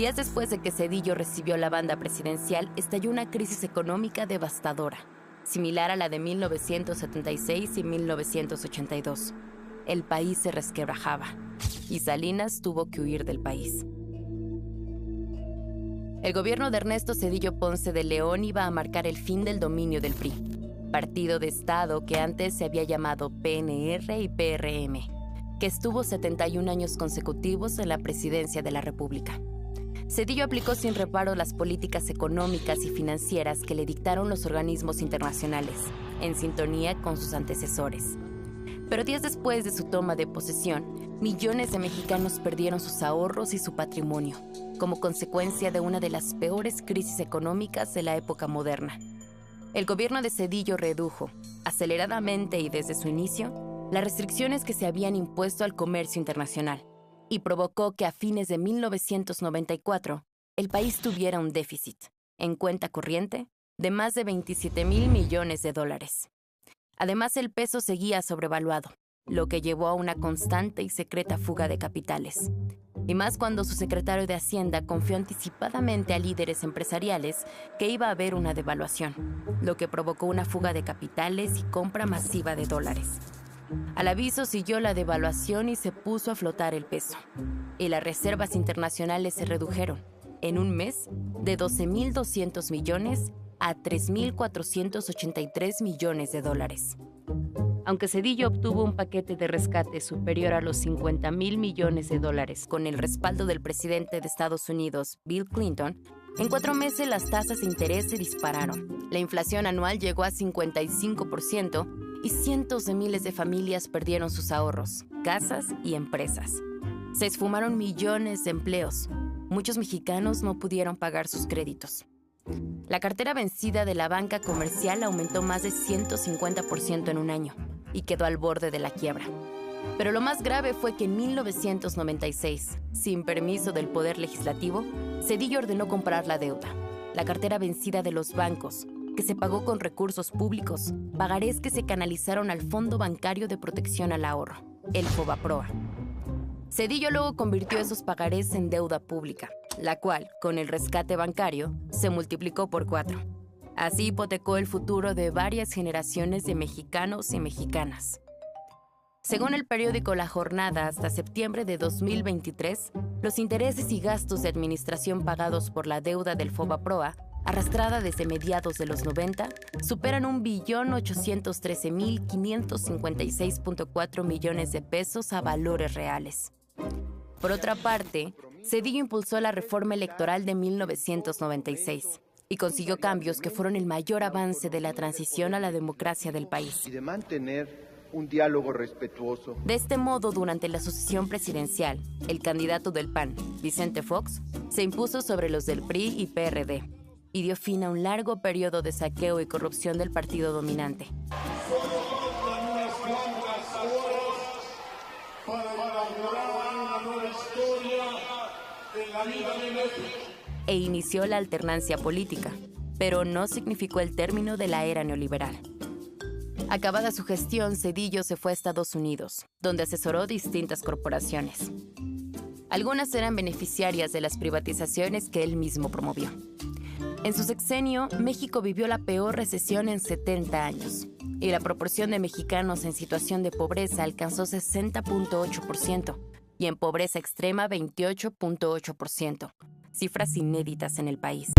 Días después de que Zedillo recibió la banda presidencial, estalló una crisis económica devastadora, similar a la de 1976 y 1982. El país se resquebrajaba y Salinas tuvo que huir del país. El gobierno de Ernesto Zedillo Ponce de León iba a marcar el fin del dominio del PRI, partido de Estado que antes se había llamado PNR y PRM, que estuvo 71 años consecutivos en la presidencia de la República. Zedillo aplicó sin reparo las políticas económicas y financieras que le dictaron los organismos internacionales, en sintonía con sus antecesores. Pero días después de su toma de posesión, millones de mexicanos perdieron sus ahorros y su patrimonio, como consecuencia de una de las peores crisis económicas de la época moderna. El gobierno de Zedillo redujo, aceleradamente y desde su inicio, las restricciones que se habían impuesto al comercio internacional, y provocó que a fines de 1994 el país tuviera un déficit, en cuenta corriente, de más de 27,000 millones de dólares. Además, el peso seguía sobrevaluado, lo que llevó a una constante y secreta fuga de capitales. Y más cuando su secretario de Hacienda confió anticipadamente a líderes empresariales que iba a haber una devaluación, lo que provocó una fuga de capitales y compra masiva de dólares. Al aviso siguió la devaluación y se puso a flotar el peso. Y las reservas internacionales se redujeron, en un mes, de 12,200 millones a 3,483 millones de dólares. Aunque Zedillo obtuvo un paquete de rescate superior a los 50,000 millones de dólares con el respaldo del presidente de Estados Unidos, Bill Clinton, en 4 meses las tasas de interés se dispararon. La inflación anual llegó a 55% y cientos de miles de familias perdieron sus ahorros, casas y empresas. Se esfumaron millones de empleos. Muchos mexicanos no pudieron pagar sus créditos. La cartera vencida de la banca comercial aumentó más de 150% en un año y quedó al borde de la quiebra. Pero lo más grave fue que en 1996, sin permiso del Poder Legislativo, Zedillo ordenó comprar la deuda, la cartera vencida de los bancos, que se pagó con recursos públicos, pagarés que se canalizaron al Fondo Bancario de Protección al Ahorro, el FOBAPROA. Zedillo luego convirtió esos pagarés en deuda pública, la cual, con el rescate bancario, se multiplicó por 4. Así hipotecó el futuro de varias generaciones de mexicanos y mexicanas. Según el periódico La Jornada, hasta septiembre de 2023, los intereses y gastos de administración pagados por la deuda del FOBAPROA, arrastrada desde mediados de los 90, superan 1,813,556,4 millones de pesos a valores reales. Por otra parte, Zedillo impulsó la reforma electoral de 1996 y consiguió cambios que fueron el mayor avance de la transición a la democracia del país. Y de mantener un diálogo respetuoso. De este modo, durante la sucesión presidencial, el candidato del PAN, Vicente Fox, se impuso sobre los del PRI y PRD y dio fin a un largo periodo de saqueo y corrupción del partido dominante. E inició la alternancia política, pero no significó el término de la era neoliberal. Acabada su gestión, Zedillo se fue a Estados Unidos, donde asesoró distintas corporaciones. Algunas eran beneficiarias de las privatizaciones que él mismo promovió. En su sexenio, México vivió la peor recesión en 70 años, y la proporción de mexicanos en situación de pobreza alcanzó 60,8% y en pobreza extrema 28,8%, cifras inéditas en el país.